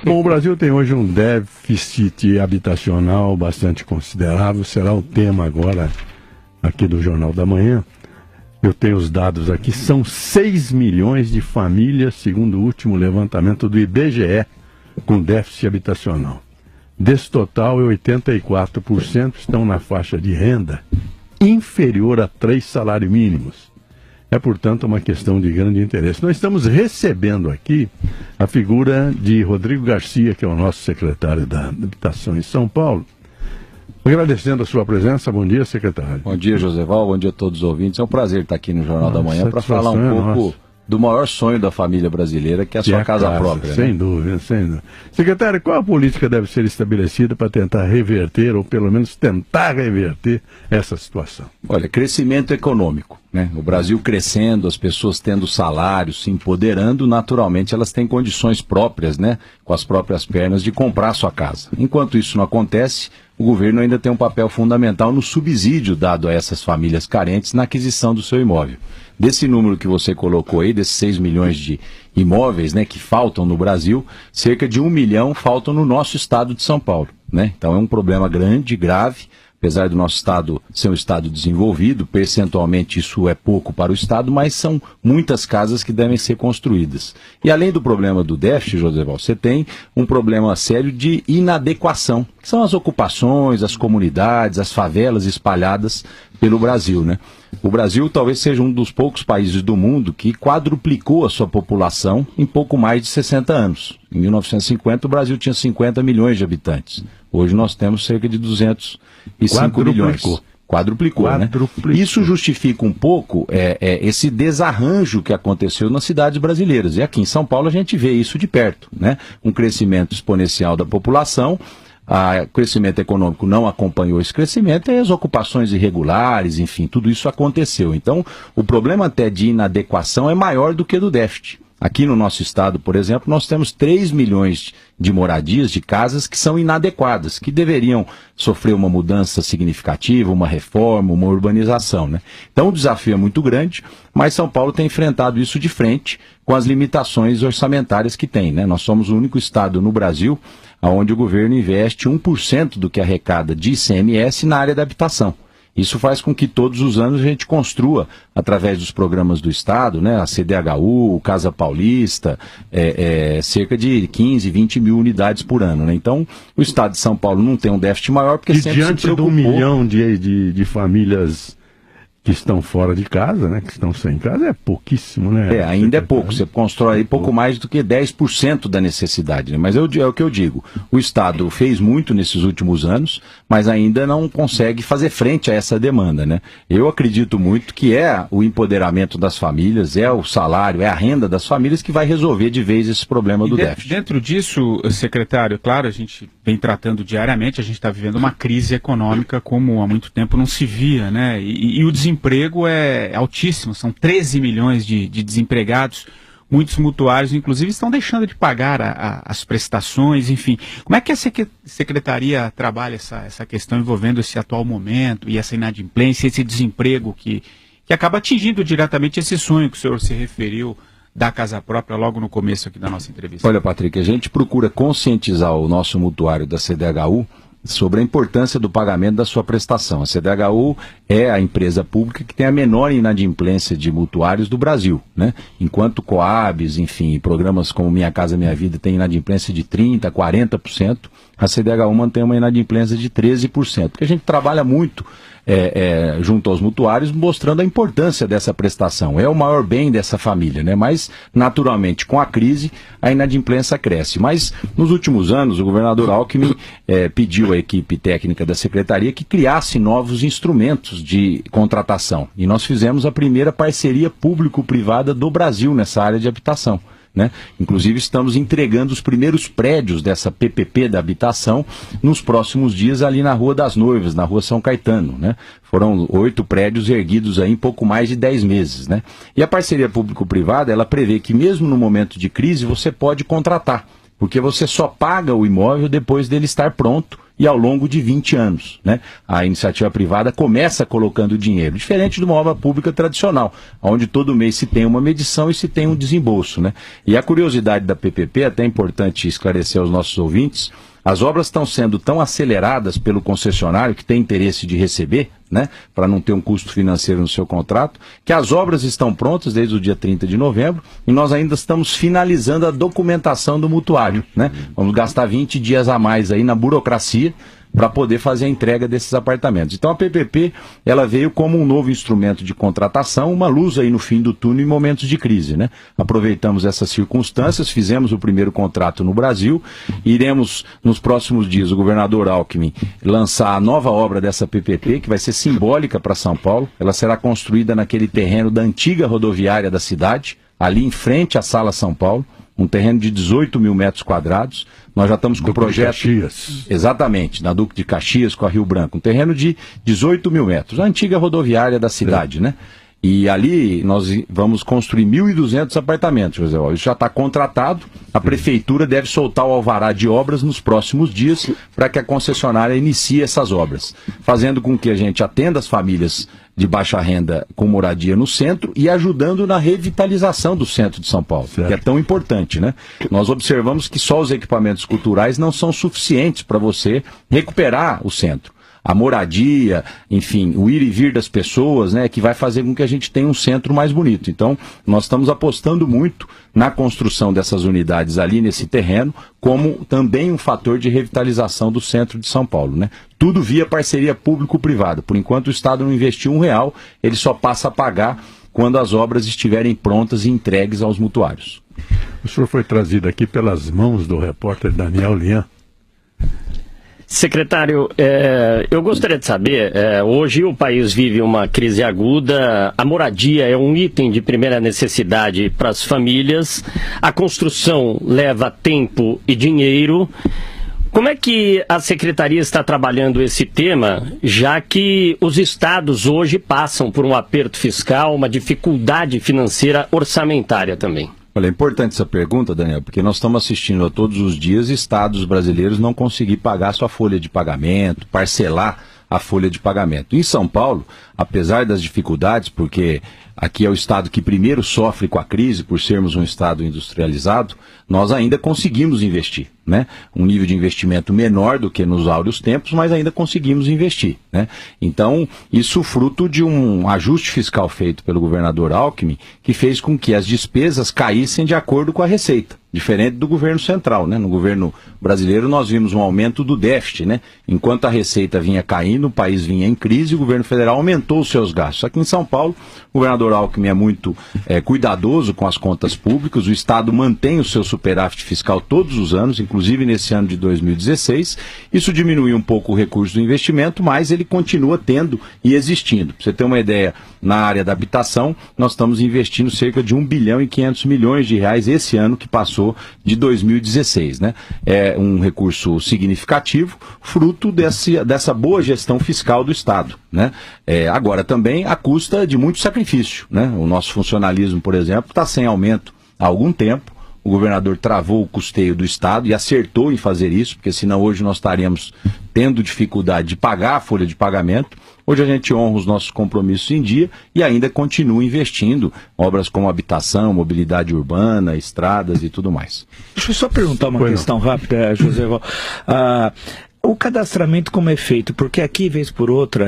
Bom, o Brasil tem hoje um déficit habitacional bastante considerável, será o tema agora aqui do Jornal da Manhã. Eu tenho os dados aqui, são 6 milhões de famílias, segundo o último levantamento do IBGE, com déficit habitacional. Desse total, 84% estão na faixa de renda inferior a 3 salários mínimos. É, portanto, uma questão de grande interesse. Nós estamos recebendo aqui a figura de Rodrigo Garcia, que é o nosso secretário da Habitação em São Paulo. Agradecendo a sua presença. Bom dia, secretário. Bom dia, Joseval. Bom dia a todos os ouvintes. É um prazer estar aqui no Jornal da Manhã para falar um pouco do maior sonho da família brasileira, que é a sua casa própria. Sem dúvida, sem dúvida. Secretário, qual a política deve ser estabelecida para tentar reverter, ou pelo menos tentar reverter, essa situação? Olha, crescimento econômico, né? O Brasil crescendo, as pessoas tendo salários, se empoderando, naturalmente elas têm condições próprias, né? Com as próprias pernas de comprar a sua casa. Enquanto isso não acontece, o governo ainda tem um papel fundamental no subsídio dado a essas famílias carentes na aquisição do seu imóvel. Desse número que você colocou aí, desses 6 milhões de imóveis, né, que faltam no Brasil, cerca de 1 milhão faltam no nosso estado de São Paulo, né? Então é um problema grande, grave. Apesar do nosso estado ser um estado desenvolvido, percentualmente isso é pouco para o estado, mas são muitas casas que devem ser construídas. E além do problema do déficit, Joseval, você tem um problema sério de inadequação, que são as ocupações, as comunidades, as favelas espalhadas pelo Brasil, né? O Brasil talvez seja um dos poucos países do mundo que quadruplicou a sua população em pouco mais de 60 anos. Em 1950 o Brasil tinha 50 milhões de habitantes. Hoje nós temos cerca de 205 milhões. Quadruplicou, né? Isso justifica um pouco esse desarranjo que aconteceu nas cidades brasileiras. E aqui em São Paulo a gente vê isso de perto, né? Um crescimento exponencial da população. O crescimento econômico não acompanhou esse crescimento e as ocupações irregulares, enfim, tudo isso aconteceu. Então, o problema até de inadequação é maior do que do déficit. Aqui no nosso estado, por exemplo, nós temos 3 milhões de moradias, de casas que são inadequadas, que deveriam sofrer uma mudança significativa, uma reforma, uma urbanização, né? Então o desafio é muito grande, mas São Paulo tem enfrentado isso de frente com as limitações orçamentárias que tem, né? Nós somos o único estado no Brasil onde o governo investe 1% do que arrecada de ICMS na área da habitação. Isso faz com que todos os anos a gente construa, através dos programas do Estado, né, a CDHU, o Casa Paulista, cerca de 15, 20 mil unidades por ano, né? Então, o Estado de São Paulo não tem um déficit maior, porque sempre diante se preocupou... de 1 milhão de famílias que estão fora de casa, né, que estão sem casa, é pouquíssimo, né? Ainda é pouco. Você constrói aí pouco mais do que 10% da necessidade, né? Mas é o que eu digo. O Estado fez muito nesses últimos anos, mas ainda não consegue fazer frente a essa demanda, né? Eu acredito muito que é o empoderamento das famílias, é o salário, é a renda das famílias que vai resolver de vez esse problema do déficit. Dentro disso, secretário, claro, a gente vem tratando diariamente, a gente está vivendo uma crise econômica como há muito tempo não se via, né? E o desemprego é altíssimo, são 13 milhões de desempregados, muitos mutuários, inclusive, estão deixando de pagar as prestações, enfim. Como é que a Secretaria trabalha essa questão envolvendo esse atual momento e essa inadimplência, esse desemprego que acaba atingindo diretamente esse sonho que o senhor se referiu da casa própria logo no começo aqui da nossa entrevista? Olha, Patrick, a gente procura conscientizar o nosso mutuário da CDHU sobre a importância do pagamento da sua prestação. A CDHU é a empresa pública que tem a menor inadimplência de mutuários do Brasil, né? Enquanto Coabs, enfim, programas como Minha Casa Minha Vida tem inadimplência de 30%, 40%, a CDHU mantém uma inadimplência de 13%, porque a gente trabalha muito junto aos mutuários, mostrando a importância dessa prestação. É o maior bem dessa família, né? Mas, naturalmente, com a crise, a inadimplência cresce. Mas, nos últimos anos, o governador Alckmin pediu à equipe técnica da Secretaria que criasse novos instrumentos de contratação. E nós fizemos a primeira parceria público-privada do Brasil nessa área de habitação, né? Inclusive estamos entregando os primeiros prédios dessa PPP da habitação nos próximos dias ali na Rua das Noivas, na Rua São Caetano, né? Foram 8 prédios erguidos aí em pouco mais de 10 meses, né? E a parceria público-privada, ela prevê que mesmo no momento de crise você pode contratar, porque você só paga o imóvel depois dele estar pronto e ao longo de 20 anos, né? A iniciativa privada começa colocando dinheiro, diferente de uma obra pública tradicional, onde todo mês se tem uma medição e se tem um desembolso, né? E a curiosidade da PPP, até é importante esclarecer aos nossos ouvintes, as obras estão sendo tão aceleradas pelo concessionário, que tem interesse de receber, né, para não ter um custo financeiro no seu contrato, que as obras estão prontas desde o dia 30 de novembro e nós ainda estamos finalizando a documentação do mutuário, né? Vamos gastar 20 dias a mais aí na burocracia para poder fazer a entrega desses apartamentos. Então a PPP, ela veio como um novo instrumento de contratação, uma luz aí no fim do túnel em momentos de crise, né? Aproveitamos essas circunstâncias, fizemos o primeiro contrato no Brasil, iremos nos próximos dias, o governador Alckmin, lançar a nova obra dessa PPP, que vai ser simbólica para São Paulo. Ela será construída naquele terreno da antiga rodoviária da cidade, ali em frente à Sala São Paulo, um terreno de 18 mil metros quadrados. Nós já estamos com o projeto... Caxias. Exatamente, na Duque de Caxias com a Rio Branco. Um terreno de 18 mil metros, a antiga rodoviária da cidade, né? E ali nós vamos construir 1.200 apartamentos, José. Isso já está contratado. A prefeitura deve soltar o alvará de obras nos próximos dias para que a concessionária inicie essas obras, fazendo com que a gente atenda as famílias de baixa renda com moradia no centro e ajudando na revitalização do centro de São Paulo, que é tão importante, né? Nós observamos que só os equipamentos culturais não são suficientes para você recuperar o centro. A moradia, enfim, o ir e vir das pessoas, né, que vai fazer com que a gente tenha um centro mais bonito. Então, nós estamos apostando muito na construção dessas unidades ali nesse terreno, como também um fator de revitalização do centro de São Paulo, né? Tudo via parceria público-privada. Por enquanto o Estado não investiu R$1, ele só passa a pagar quando as obras estiverem prontas e entregues aos mutuários. O senhor foi trazido aqui pelas mãos do repórter Daniel Lian. Secretário, eu gostaria de saber, hoje o país vive uma crise aguda, a moradia é um item de primeira necessidade para as famílias, a construção leva tempo e dinheiro. Como é que a Secretaria está trabalhando esse tema, já que os estados hoje passam por um aperto fiscal, uma dificuldade financeira orçamentária também? Olha, é importante essa pergunta, Daniel, porque nós estamos assistindo a todos os dias estados brasileiros não conseguir pagar sua folha de pagamento, parcelar a folha de pagamento. Em São Paulo, apesar das dificuldades, porque aqui é o estado que primeiro sofre com a crise, por sermos um estado industrializado, nós ainda conseguimos investir, né? Um nível de investimento menor do que nos áureos tempos, mas ainda conseguimos investir, né? Então, isso fruto de um ajuste fiscal feito pelo governador Alckmin, que fez com que as despesas caíssem de acordo com a receita, diferente do governo central, né? No governo brasileiro nós vimos um aumento do déficit, né? Enquanto a receita vinha caindo, o país vinha em crise, o governo federal aumentou os seus gastos. Aqui em São Paulo, o governador Alckmin é muito cuidadoso com as contas públicas, o Estado mantém o seu superávit fiscal todos os anos, inclusive nesse ano de 2016. Isso diminuiu um pouco o recurso do investimento, mas ele continua tendo e existindo. Para você ter uma ideia, na área da habitação, nós estamos investindo cerca de 1 bilhão e 500 milhões de reais esse ano que passou de 2016, né? É um recurso significativo, fruto dessa boa gestão fiscal do Estado, né? Agora também à custa de muito sacrifício, né? O nosso funcionalismo, por exemplo, está sem aumento há algum tempo. O governador travou o custeio do Estado e acertou em fazer isso, porque senão hoje nós estaríamos tendo dificuldade de pagar a folha de pagamento. Hoje a gente honra os nossos compromissos em dia e ainda continua investindo em obras como habitação, mobilidade urbana, estradas e tudo mais. Deixa eu só perguntar uma questão rápida, José. O cadastramento como é feito? Porque aqui, vez por outra,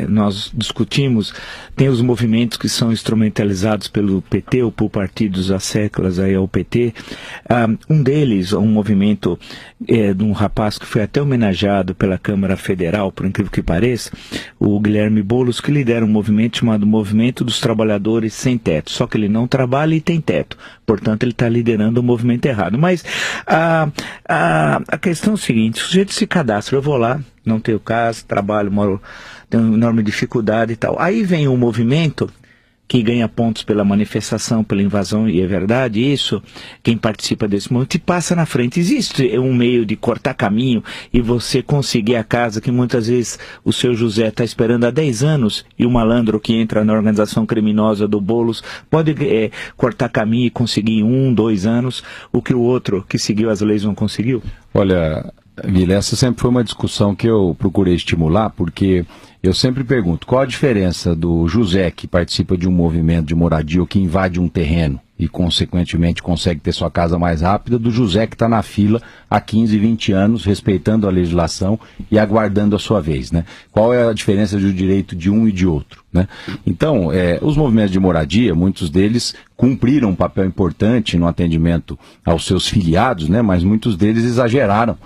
nós discutimos, tem os movimentos que são instrumentalizados pelo PT ou por partidos há séculos aí ao PT. Um deles, um movimento de um rapaz que foi até homenageado pela Câmara Federal, por incrível que pareça, o Guilherme Boulos, que lidera um movimento chamado Movimento dos Trabalhadores Sem Teto. Só que ele não trabalha e tem teto. Portanto, ele está liderando o movimento errado. Mas a questão é o seguinte, o sujeito se cadastra, eu vou lá, não tenho casa, trabalho, moro, tenho enorme dificuldade e tal. Aí vem um movimento que ganha pontos pela manifestação, pela invasão, e é verdade isso, quem participa desse movimento, e passa na frente. Existe um meio de cortar caminho e você conseguir a casa que muitas vezes o seu José está esperando há 10 anos e o malandro que entra na organização criminosa do Boulos pode cortar caminho e conseguir em 1, 2 anos o que o outro que seguiu as leis não conseguiu? Olha, Vila, essa sempre foi uma discussão que eu procurei estimular, porque eu sempre pergunto, qual a diferença do José que participa de um movimento de moradia ou que invade um terreno e, consequentemente, consegue ter sua casa mais rápida, do José que está na fila há 15, 20 anos, respeitando a legislação e aguardando a sua vez, né? Qual é a diferença do direito de um e de outro, né? Então, os movimentos de moradia, muitos deles cumpriram um papel importante no atendimento aos seus filiados, né? Mas muitos deles exageraram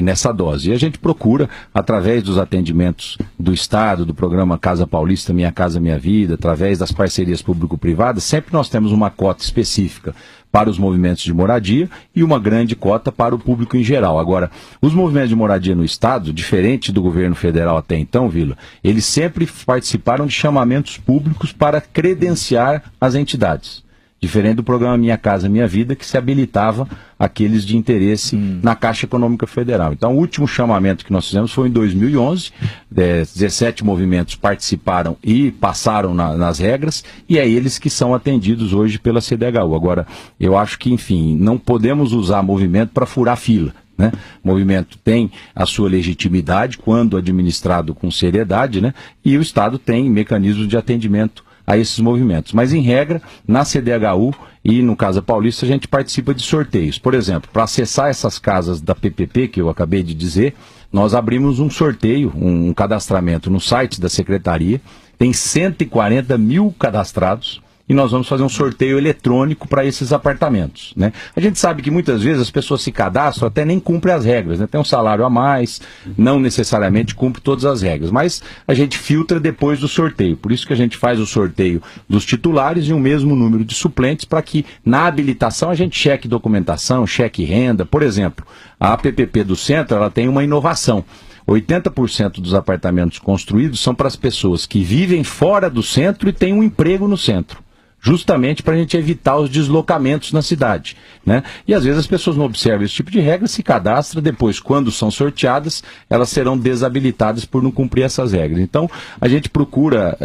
nessa dose. E a gente procura, através dos atendimentos do Estado, do programa Casa Paulista, Minha Casa Minha Vida, através das parcerias público-privadas, sempre nós temos uma cota específica para os movimentos de moradia e uma grande cota para o público em geral. Agora, os movimentos de moradia no Estado, diferente do governo federal até então, Vila, eles sempre participaram de chamamentos públicos para credenciar as entidades. Diferente do programa Minha Casa Minha Vida, que se habilitava aqueles de interesse na Caixa Econômica Federal. Então, o último chamamento que nós fizemos foi em 2011, 17 movimentos participaram e passaram nas regras, e é eles que são atendidos hoje pela CDHU. Agora, eu acho que, enfim, não podemos usar movimento para furar fila, né? O movimento tem a sua legitimidade quando administrado com seriedade, né? E o Estado tem mecanismos de atendimento a esses movimentos. Mas, em regra, na CDHU e no Casa Paulista, a gente participa de sorteios. Por exemplo, para acessar essas casas da PPP, que eu acabei de dizer, nós abrimos um sorteio, um cadastramento no site da Secretaria, tem 140 mil cadastrados, e nós vamos fazer um sorteio eletrônico para esses apartamentos, né? A gente sabe que muitas vezes as pessoas se cadastram, até nem cumprem as regras, né? Tem um salário a mais, não necessariamente cumpre todas as regras, mas a gente filtra depois do sorteio. Por isso que a gente faz o sorteio dos titulares e o mesmo número de suplentes, para que na habilitação a gente cheque documentação, cheque renda. Por exemplo, a APPP do Centro, ela tem uma inovação. 80% dos apartamentos construídos são para as pessoas que vivem fora do centro e têm um emprego no centro, justamente para a gente evitar os deslocamentos na cidade, né? E às vezes as pessoas não observam esse tipo de regra, se cadastram, depois, quando são sorteadas, elas serão desabilitadas por não cumprir essas regras. Então, a gente procura,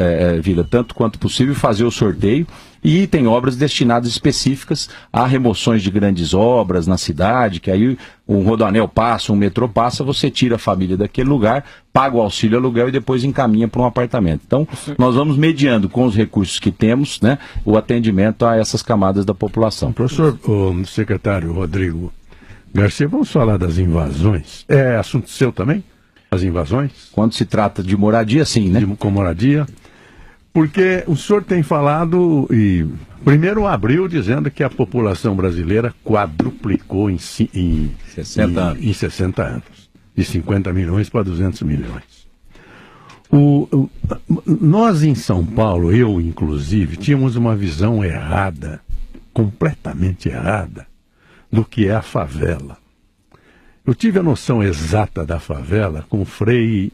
Vila, tanto quanto possível, fazer o sorteio. E tem obras destinadas específicas a remoções de grandes obras na cidade, que aí um rodoanel passa, um metrô passa, você tira a família daquele lugar, paga o auxílio aluguel e depois encaminha para um apartamento. Então, nós vamos mediando com os recursos que temos, né, o atendimento a essas camadas da população. Professor, o secretário Rodrigo Garcia, vamos falar das invasões. É assunto seu também? As invasões? Quando se trata de moradia, sim, né? Com moradia. Porque o senhor tem falado, e primeiro abriu dizendo que a população brasileira quadruplicou em 60 anos, de 50 milhões para 200 milhões. Nós em São Paulo, eu inclusive, tínhamos uma visão errada, completamente errada, do que é a favela. Eu tive a noção exata da favela com o Frei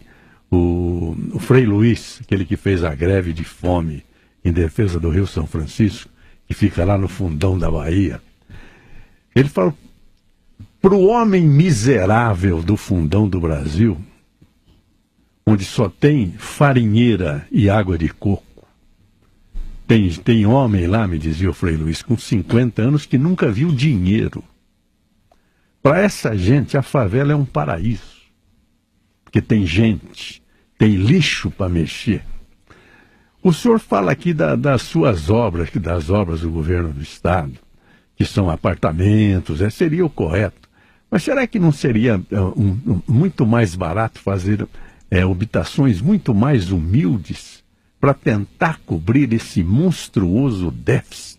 Luiz, aquele que fez a greve de fome em defesa do Rio São Francisco, que fica lá no fundão da Bahia. Ele falou, para o homem miserável do fundão do Brasil, onde só tem farinheira e água de coco, tem homem lá, me dizia o Frei Luiz, com 50 anos que nunca viu dinheiro. Para essa gente, a favela é um paraíso. Porque tem gente, tem lixo para mexer. O senhor fala aqui das suas obras, das obras do governo do Estado, que são apartamentos, seria o correto. Mas será que não seria muito mais barato fazer habitações muito mais humildes para tentar cobrir esse monstruoso déficit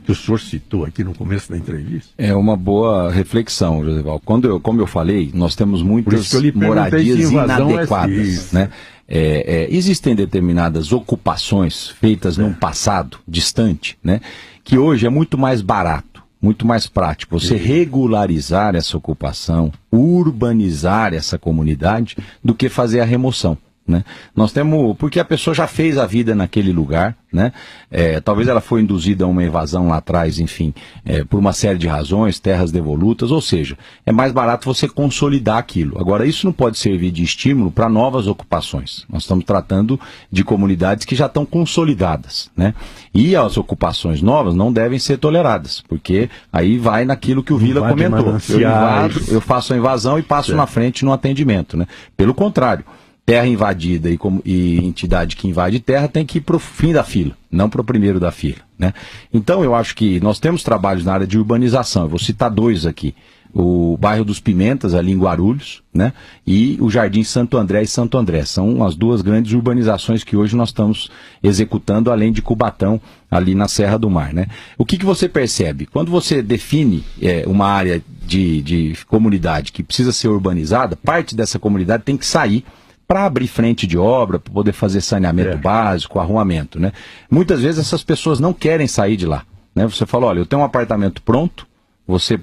que o senhor citou aqui no começo da entrevista? É uma boa reflexão, Josival. Como eu falei, nós temos muitas moradias inadequadas, né? Existem determinadas ocupações feitas num passado distante, né? Que hoje é muito mais barato, muito mais prático você regularizar essa ocupação, urbanizar essa comunidade, do que fazer a remoção, né? Nós temos, porque a pessoa já fez a vida naquele lugar, né? Talvez ela foi induzida a uma evasão lá atrás, enfim, por uma série de razões, terras devolutas, ou seja, é mais barato você consolidar aquilo. Agora, isso não pode servir de estímulo para novas ocupações. Nós estamos tratando de comunidades que já estão consolidadas, né? E as ocupações novas não devem ser toleradas, porque aí vai naquilo que o Vila comentou. Eu faço a invasão e passo na frente no atendimento, né? Pelo contrário, terra invadida e entidade que invade terra tem que ir para o fim da fila, não para o primeiro da fila, né? Então eu acho que nós temos trabalhos na área de urbanização, eu vou citar 2 aqui. O bairro dos Pimentas, ali em Guarulhos, né? E o Jardim Santo André e Santo André. São as 2 grandes urbanizações que hoje nós estamos executando, além de Cubatão, ali na Serra do Mar, né? O que você percebe? Quando você define uma área de comunidade que precisa ser urbanizada, parte dessa comunidade tem que sair para abrir frente de obra, para poder fazer saneamento básico, arruamento, né? Muitas vezes essas pessoas não querem sair de lá, né? Você fala, olha, eu tenho um apartamento pronto, você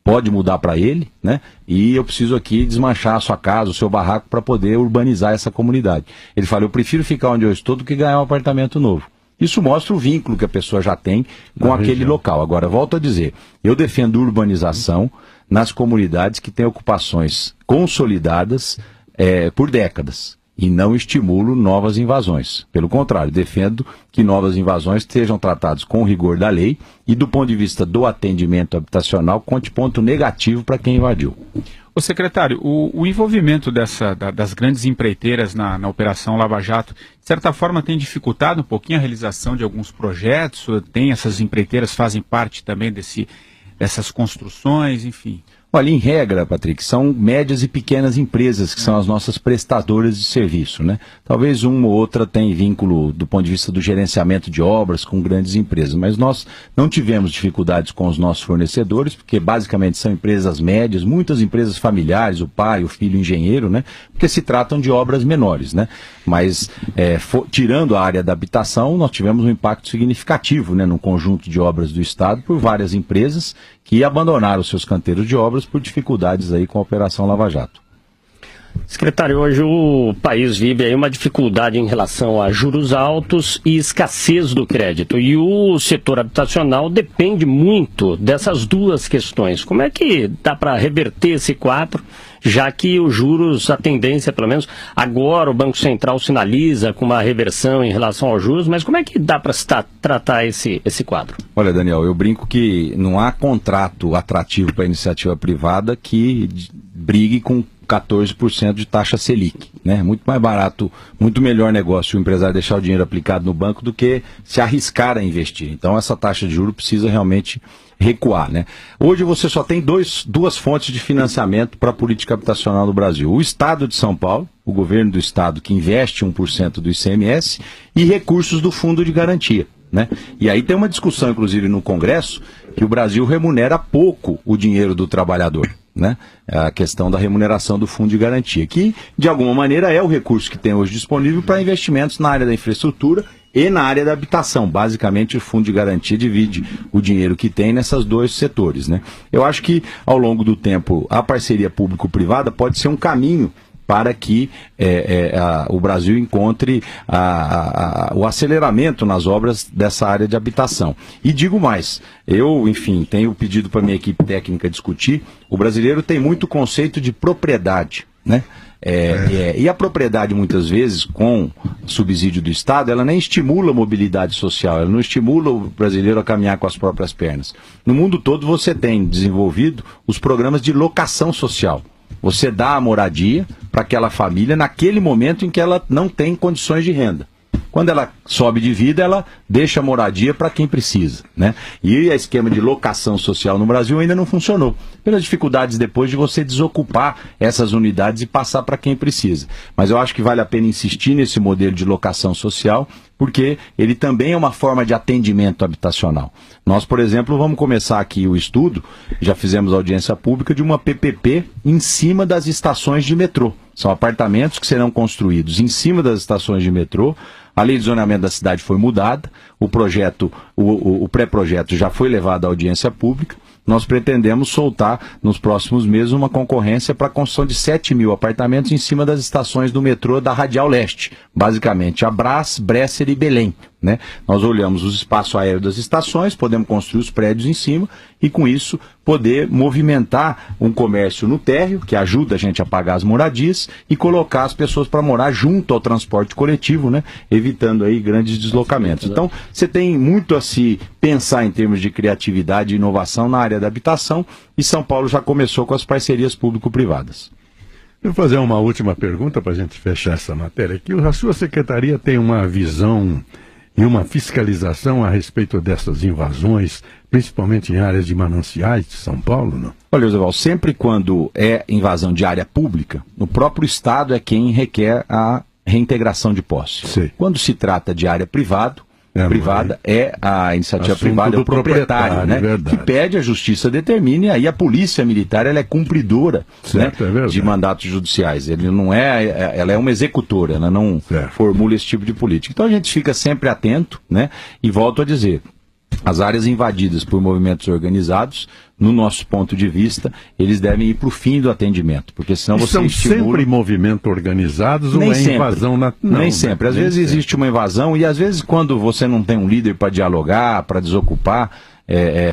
pode mudar para ele, né? E eu preciso aqui desmanchar a sua casa, o seu barraco, para poder urbanizar essa comunidade. Ele fala, eu prefiro ficar onde eu estou do que ganhar um apartamento novo. Isso mostra o vínculo que a pessoa já tem com aquele local. Agora, volto a dizer, eu defendo urbanização nas comunidades que têm ocupações consolidadas por décadas, e não estimulo novas invasões. Pelo contrário, defendo que novas invasões sejam tratadas com o rigor da lei e, do ponto de vista do atendimento habitacional, conte ponto negativo para quem invadiu. Ô secretário, o envolvimento das grandes empreiteiras na Operação Lava Jato, de certa forma, tem dificultado um pouquinho a realização de alguns projetos? Essas empreiteiras fazem parte também dessas construções, enfim? Olha, em regra, Patrick, são médias e pequenas empresas que são as nossas prestadoras de serviço, né? Talvez uma ou outra tenha vínculo do ponto de vista do gerenciamento de obras com grandes empresas, mas nós não tivemos dificuldades com os nossos fornecedores, porque basicamente são empresas médias, muitas empresas familiares, o pai, o filho engenheiro, né? Porque se tratam de obras menores, né? Mas, tirando a área da habitação, nós tivemos um impacto significativo, né, no conjunto de obras do Estado por várias empresas que abandonaram seus canteiros de obras por dificuldades aí com a Operação Lava Jato. Secretário, hoje o país vive aí uma dificuldade em relação a juros altos e escassez do crédito. E o setor habitacional depende muito dessas 2 questões. Como é que dá para reverter esse quadro, já que os juros, a tendência, pelo menos agora o Banco Central sinaliza com uma reversão em relação aos juros, mas como é que dá para tratar esse quadro? Olha, Daniel, eu brinco que não há contrato atrativo para a iniciativa privada que brigue com 14% de taxa Selic, né? Muito mais barato, muito melhor negócio o empresário deixar o dinheiro aplicado no banco do que se arriscar a investir. Então essa taxa de juros precisa realmente recuar, né? Hoje você só tem 2 fontes de financiamento para a política habitacional do Brasil. O Estado de São Paulo, o governo do Estado que investe 1% do ICMS e recursos do Fundo de Garantia, né? E aí tem uma discussão, inclusive, no Congresso, que o Brasil remunera pouco o dinheiro do trabalhador, né? A questão da remuneração do Fundo de Garantia, que de alguma maneira é o recurso que tem hoje disponível para investimentos na área da infraestrutura e na área da habitação. Basicamente o Fundo de Garantia divide o dinheiro que tem nessas 2 setores, né? Eu acho que ao longo do tempo a parceria público-privada pode ser um caminho para que o Brasil encontre o aceleramento nas obras dessa área de habitação. E digo mais, eu, enfim, tenho pedido para a minha equipe técnica discutir, o brasileiro tem muito conceito de propriedade, né? E a propriedade, muitas vezes, com subsídio do Estado, ela nem estimula a mobilidade social, ela não estimula o brasileiro a caminhar com as próprias pernas. No mundo todo você tem desenvolvido os programas de locação social. Você dá a moradia para aquela família naquele momento em que ela não tem condições de renda. Quando ela sobe de vida, ela deixa a moradia para quem precisa, né? E o esquema de locação social no Brasil ainda não funcionou, pelas dificuldades depois de você desocupar essas unidades e passar para quem precisa. Mas eu acho que vale a pena insistir nesse modelo de locação social, porque ele também é uma forma de atendimento habitacional. Nós, por exemplo, vamos começar aqui o estudo, já fizemos audiência pública, de uma PPP em cima das estações de metrô. São apartamentos que serão construídos em cima das estações de metrô. A lei de zonamento da cidade foi mudada, o pré-projeto já foi levado à audiência pública nós pretendemos soltar nos próximos meses uma concorrência para a construção de 7 mil apartamentos em cima das estações do metrô da Radial Leste, basicamente a Brás, Bresser e Belém, né? Nós olhamos os espaços aéreos das estações, podemos construir os prédios em cima e com isso poder movimentar um comércio no térreo, que ajuda a gente a pagar as moradias e colocar as pessoas para morar junto ao transporte coletivo, né? Evitando aí grandes deslocamentos. Então, você tem muito a se pensar em termos de criatividade e inovação na área da habitação, e São Paulo já começou com as parcerias público-privadas. Eu vou fazer uma última pergunta para a gente fechar essa matéria aqui. A sua secretaria tem uma visão e uma fiscalização a respeito dessas invasões, principalmente em áreas de mananciais de São Paulo, não? Olha, José, sempre quando é invasão de área pública, o próprio Estado é quem requer a reintegração de posse. Sim. Quando se trata de área privada, é a iniciativa assunto privada, é o proprietário, né? Que pede, a justiça determine, e aí a polícia militar ela é cumpridora, certo, né? De mandatos judiciais. Ele não ela é uma executora, ela não formula esse tipo de política. Então a gente fica sempre atento, né? E volto a dizer, as áreas invadidas por movimentos organizados, no nosso ponto de vista, eles devem ir para o fim do atendimento, porque senão você estimula... São sempre movimentos organizados ou nem invasão? Não, nem sempre. Às vezes existe uma invasão e às vezes quando você não tem um líder para dialogar, para desocupar,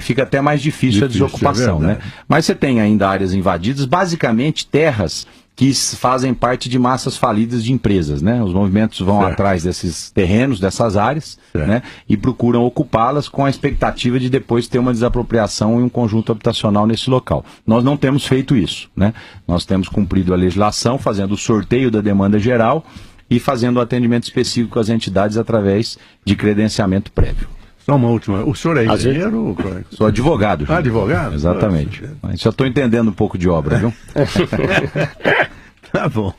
fica até mais difícil a desocupação, né? Mas você tem ainda áreas invadidas, basicamente terras que fazem parte de massas falidas de empresas, né? Os movimentos vão atrás desses terrenos, dessas áreas, né? E procuram ocupá-las com a expectativa de depois ter uma desapropriação e um conjunto habitacional nesse local. Nós não temos feito isso, né? Nós temos cumprido a legislação, fazendo o sorteio da demanda geral e fazendo o atendimento específico às entidades através de credenciamento prévio. Só uma última. O senhor é engenheiro? Sou advogado. Advogado? Exatamente. Mas já estou entendendo um pouco de obra, viu? Tá bom.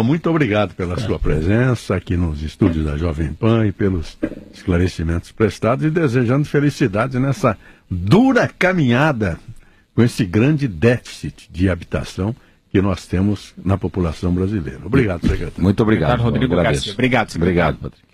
Muito obrigado pela sua presença aqui nos estúdios da Jovem Pan e pelos esclarecimentos prestados e desejando felicidades nessa dura caminhada com esse grande déficit de habitação que nós temos na população brasileira. Obrigado, secretário. Muito obrigado. Rodrigo Garcia. Obrigado, secretário. Obrigado, Patrick.